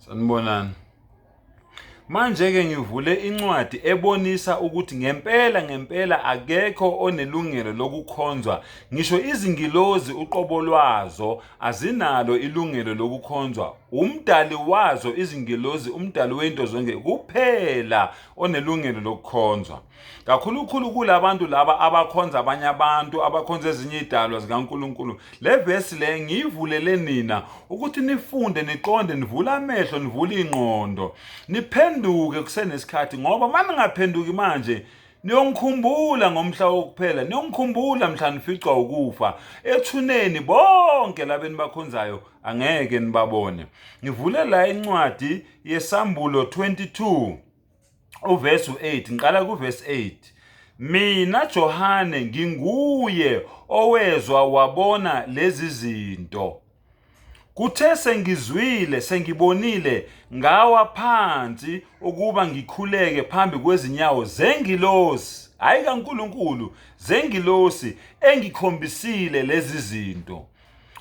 Sanibonani. Manje ke ngivule incwadi ebonisa ukuthi ngempela akekho onelungelo lokukhonzwa. Ngisho izingilozi uqobo lwazo azinalo ilungelo lokukhonzwa. Umdali wazo izingilozi, umdali wento zonke kuphela onelungelo lokukhonzwa. Kakhulukhulu kulabantu laba abakhonza abanye abantu, abakhonza ezinye izidalwa zikaNkuluNkulu. Le verse le ngiyivulele nina ukuthi nifunde, niqonde, nivule amehlo, nivule ingqondo, niphenduke kusenesikhathi, ngoba maningaphenduki manje niyongikhumbula ngomhla wokuphela, niyongikhumbula mhla nificwa ukufa. Ethuneni bonke labeni bakhonzayo angeke nibabone. Ngivule la incwadi yeSambulo 22 uverse 8, ngiqala kuverse 8. Mina Johane nginguye owezwa wabona lezi zinto. Kuthe sengizwile, sengibonile, ngawa phansi ukuba ngikhuleke phambi kwezinyawo zengilosi, hayi kaNkulunkulu, zengilosi engikhombisile lezi zinto.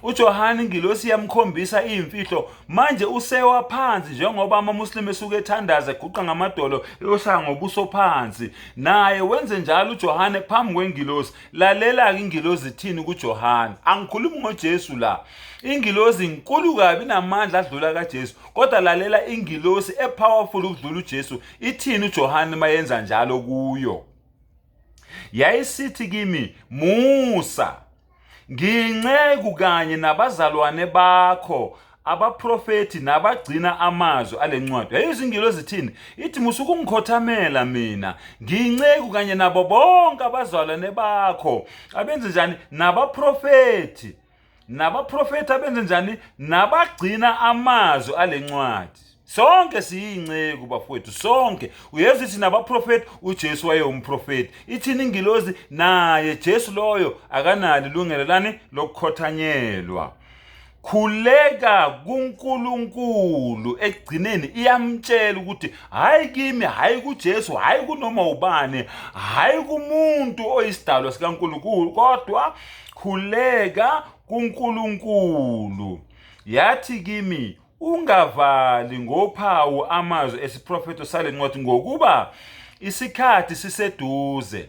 UJohane ingilosi yamkhombisa imfihlo, manje usewa phansi njengoba amaMuslimi esuke ethandaza eguqa ngamadolo eyoshaya ngobuso phansi. Naye wenze njalo uJohane phambi kwengilosi. Lalela-ke ingilosi ithini kuJohane. Angikhulumi ngoJesu la. Ingilosi inkulu kabi inamandla adlula kaJesu, kodwa lalela ingilosi epowerful ukudlula uJesu ithini uJohane mayenza njalo kuyo. Yayisithi kimi, Musa, nginceku kanye nabazalwane bakho abaprofeti nabagcina amazwi alencwadi. Yayizingilozi zithini? Ithi musuku ungikhothamela mina, nginceku kanye nabo bonke abazalwane bakho abenze njani? Nabaprofeti abenze njani? Nabagcina amazwi alencwadi. Sonke siyinceku bafowethu, sonke. Uyezwa ithi nabaprofeti, uJesu wayeyumprofeti. Ithini ingilozi? Naye Jesu loyo akanalo ilungelo lani lokukhothanyelwa. Khuleka kuNkulunkulu, ekugcineni iyamtshela ukuthi hayi kimi, hayi kuJesu, hayi kunoma ubani, hayi kumuntu oyisidalwa sikaNkulunkulu, kodwa khuleka kuNkulunkulu. Yathi kimi, ungavali ngophawu amazwi esiprofeto salencwadi, ngokuba isikhathi siseduze.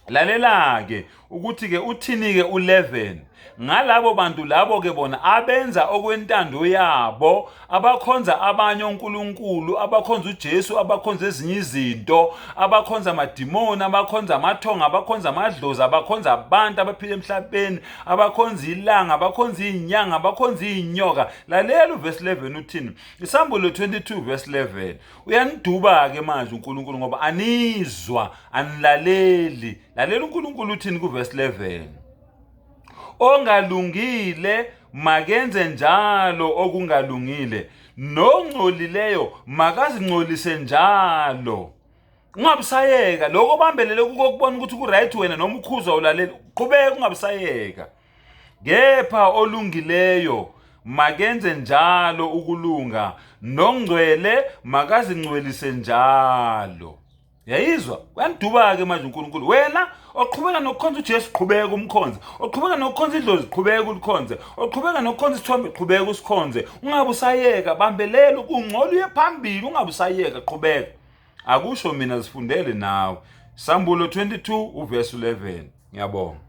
Lalela-ke ukuthi ke uthini-ke u11. Ngalabo bantu labo ke bona abenza okwentando yabo, abakhonza abanye onkulunkulu, abakhonza uJesu, abakhonza ezinye izinto, abakhonza amadimoni, abakhonza amathonga, abakhonza amadlozi, abakhonza abantu abaphila emhlabeni, abakhonza ilanga, abakhonza izinyanga, abakhonza izinyoka. Lalela uverse 11 uthini? Isambulo 22 verse 11. Uyaniduba ke manje uNkulunkulu ngoba anizwa, anilaleli. Lalela uNkulunkulu uthini kuverse 11. Ongalungile makenze njalo okungalungile, nongcolileyo makazingcolise njalo. Ungabusayeka lokho bambelele ukubona ukuthi ku right wena noma ukhuzwa ulalela, qhubeka ungabusayeka. Kepha olungileyo makenze njalo ukulunga, nongcwele makazingcwelise njalo. Yayizwa? Uyaniduba-ke manje uNkulunkulu. Wena oqhubeka nokukhonza uJesu, qhubeka umkhonze. Oqhubeka nokukhonza idlozi, qhubeka ulikhonze. Oqhubeka nokukhonza isithombe, qhubeka usikhonze. Ungabusayeka, bambelela ukungcola uye phambili, ungabusayeka, qhubeka. Akusho mina, zifundele nawe. Sambulo 22 uverse 11. Ngiyabonga.